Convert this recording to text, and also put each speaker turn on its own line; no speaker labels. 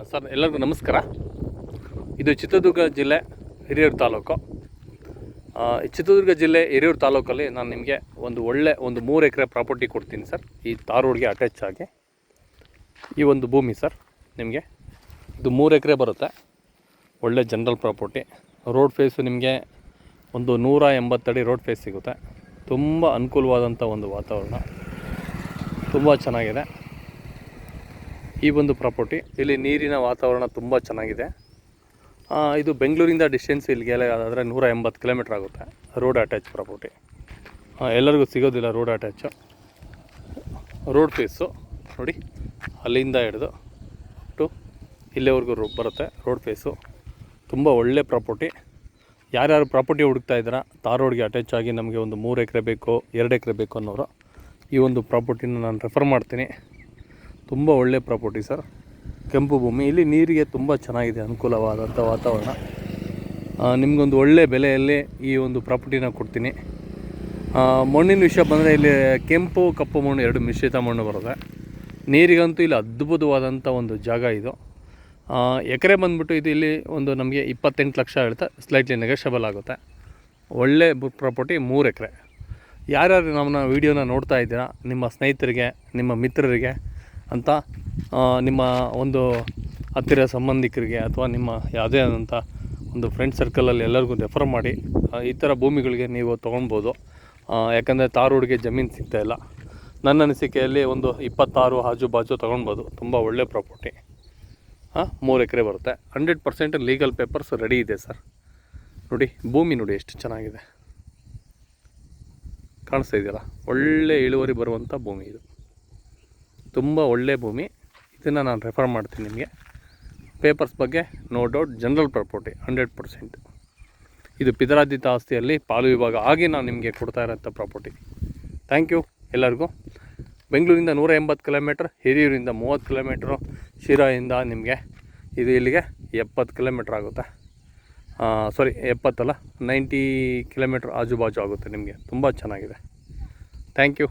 Sir ಎಲ್ಲರಿಗೂ ನಮಸ್ಕಾರ. ಇದು ಚಿತ್ರದುರ್ಗ ಜಿಲ್ಲೆ ಹಿರಿಯೂರು ತಾಲೂಕು. ಚಿತ್ರದುರ್ಗ ಜಿಲ್ಲೆ ಹಿರಿಯೂರು ತಾಲೂಕಲ್ಲಿ ನಾನು ನಿಮಗೆ ಒಂದು 3 ಎಕರೆ ಪ್ರಾಪರ್ಟಿ ಕೊಡ್ತೀನಿ ಸರ್. ಈ ತಾರ್ ರೋಡ್ಗೆ ಅಟ್ಯಾಚ್ ಆಗಿ ಈ ಒಂದು ಭೂಮಿ ಸರ್. ನಿಮಗೆ ಇದು 3 ಎಕರೆ ಬರುತ್ತೆ. ಒಳ್ಳೆ ಜನರಲ್ ಪ್ರಾಪರ್ಟಿ. ರೋಡ್ ಫೇಸು ನಿಮಗೆ ಒಂದು 180 ಅಡಿ ರೋಡ್ ಫೇಸ್ ಸಿಗುತ್ತೆ. ತುಂಬ ಅನುಕೂಲವಾದಂಥ ಒಂದು ವಾತಾವರಣ, ತುಂಬ ಚೆನ್ನಾಗಿದೆ ಈ ಒಂದು ಪ್ರಾಪರ್ಟಿ. ಇಲ್ಲಿ ನೀರಿನ ವಾತಾವರಣ ತುಂಬ ಚೆನ್ನಾಗಿದೆ. ಇದು ಬೆಂಗಳೂರಿಂದ ಡಿಸ್ಟೆನ್ಸ್ ಇಲ್ಲಿಗೆ ಆದರೆ 180 ಕಿಲೋಮೀಟ್ರ್ ಆಗುತ್ತೆ. Road attach property. ಎಲ್ಲರಿಗೂ ಸಿಗೋದಿಲ್ಲ ರೋಡ್ ಅಟ್ಯಾಚು. ರೋಡ್ ಫೇಸು ನೋಡಿ, ಅಲ್ಲಿಂದ ಹಿಡಿದು ಟು ಇಲ್ಲಿವರೆಗೂ ಬರುತ್ತೆ ರೋಡ್ ಫೇಸು. ತುಂಬ ಒಳ್ಳೆ ಪ್ರಾಪರ್ಟಿ. ಯಾರ್ಯಾರು ಪ್ರಾಪರ್ಟಿ ಹುಡುಕ್ತಾ ಇದ್ದೀರಾ, ತಾರ್ ರೋಡ್ಗೆ ಅಟ್ಯಾಚ್ ಆಗಿ ನಮಗೆ ಒಂದು 3 ಎಕರೆ ಬೇಕು, 2 ಎಕರೆ ಬೇಕು ಅನ್ನೋರು ಈ ಒಂದು ಪ್ರಾಪರ್ಟಿನ ನಾನು ರೆಫರ್ ಮಾಡ್ತೀನಿ. ತುಂಬ ಒಳ್ಳೆ ಪ್ರಾಪರ್ಟಿ ಸರ್. ಕೆಂಪು ಭೂಮಿ, ಇಲ್ಲಿ ನೀರಿಗೆ ತುಂಬ ಚೆನ್ನಾಗಿದೆ, ಅನುಕೂಲವಾದಂಥ ವಾತಾವರಣ. ನಿಮಗೊಂದು ಒಳ್ಳೆ ಬೆಲೆಯಲ್ಲಿ ಈ ಒಂದು ಪ್ರಾಪರ್ಟಿನ ಕೊಡ್ತೀನಿ. ಮಣ್ಣಿನ ವಿಷಯ ಬಂದರೆ ಇಲ್ಲಿ ಕೆಂಪು ಕಪ್ಪು ಮಣ್ಣು 2 ಮಿಶ್ರಿತ ಮಣ್ಣು ಬರುತ್ತೆ. ನೀರಿಗಂತೂ ಇಲ್ಲಿ ಅದ್ಭುತವಾದಂಥ ಒಂದು ಜಾಗ ಇದು. ಎಕರೆ ಬಂದುಬಿಟ್ಟು ಇದು ಇಲ್ಲಿ ಒಂದು ನಮಗೆ 28 ಲಕ್ಷ ಹೇಳ್ತಾ, ಸ್ಲೈಟ್ಲಿ ನೆಗೋಷಿಯಬಲ್ ಆಗುತ್ತೆ. ಒಳ್ಳೆ ಪ್ರಾಪರ್ಟಿ 3 ಎಕರೆ. ಯಾರ್ಯಾರು ನಮ್ಮನ್ನ ವೀಡಿಯೋನ ನೋಡ್ತಾ ಇದ್ದೀರಾ, ನಿಮ್ಮ ಸ್ನೇಹಿತರಿಗೆ, ನಿಮ್ಮ ಮಿತ್ರರಿಗೆ ಅಂತ, ನಿಮ್ಮ ಒಂದು ಹತ್ತಿರ ಸಂಬಂಧಿಕರಿಗೆ ಅಥವಾ ನಿಮ್ಮ ಯಾವುದೇ ಆದಂಥ ಒಂದು ಫ್ರೆಂಡ್ ಸರ್ಕಲಲ್ಲಿ ಎಲ್ಲರಿಗೂ ರೆಫರ್ ಮಾಡಿ. ಈ ಥರ ಭೂಮಿಗಳಿಗೆ ನೀವು ತೊಗೊಳ್ಬೋದು. ಯಾಕಂದರೆ ತಾರ್ ರೋಡ್ಗೆ ಜಮೀನು ಸಿಗ್ತಾಯಿಲ್ಲ. ನನ್ನ ಅನಿಸಿಕೆಯಲ್ಲಿ ಒಂದು 26 ಆಜು ಬಾಜು ತೊಗೊಳ್ಬೋದು. ತುಂಬ ಒಳ್ಳೆ ಪ್ರಾಪರ್ಟಿ. 3 ಎಕರೆ ಬರುತ್ತೆ. 100% ಲೀಗಲ್ ಪೇಪರ್ಸ್ ರೆಡಿ ಇದೆ ಸರ್. ನೋಡಿ ಭೂಮಿ ನೋಡಿ ಎಷ್ಟು ಚೆನ್ನಾಗಿದೆ, ಕಾಣಿಸ್ತಾ ಇದೆಯಲ್ಲ. ಒಳ್ಳೆ ಇಳುವರಿ ಬರುವಂಥ ಭೂಮಿ ಇದು. ತುಂಬ ಒಳ್ಳೆ ಭೂಮಿ. ಇದನ್ನು ನಾನು ರೆಫರ್ ಮಾಡ್ತೀನಿ ನಿಮಗೆ. ಪೇಪರ್ಸ್ ಬಗ್ಗೆ ನೋ ಡೌಟ್, ಜನರಲ್ ಪ್ರಾಪರ್ಟಿ 100%. ಇದು ಪಿತರಾರ್ಜಿತ ಆಸ್ತಿಯಲ್ಲಿ ಪಾಲು ವಿಭಾಗ ಆಗಿ ನಾನು ನಿಮಗೆ ಕೊಡ್ತಾ ಇರೋಂಥ ಪ್ರಾಪರ್ಟಿ. ಥ್ಯಾಂಕ್ ಯು ಎಲ್ಲರಿಗೂ. ಬೆಂಗಳೂರಿಂದ 180 ಕಿಲೋಮೀಟ್ರ್, ಹಿರಿಯೂರಿಂದ 30 ಕಿಲೋಮೀಟ್ರು, ಶಿರಾಯಿಂದ ನಿಮಗೆ ಇದು ಇಲ್ಲಿಗೆ 70 ಕಿಲೋಮೀಟ್ರ್ ಆಗುತ್ತೆ. 70 ಅಲ್ಲ, 90 ಕಿಲೋಮೀಟ್ರ್ ಆಜು ಬಾಜು ಆಗುತ್ತೆ ನಿಮಗೆ. ತುಂಬ ಚೆನ್ನಾಗಿದೆ. Thank you.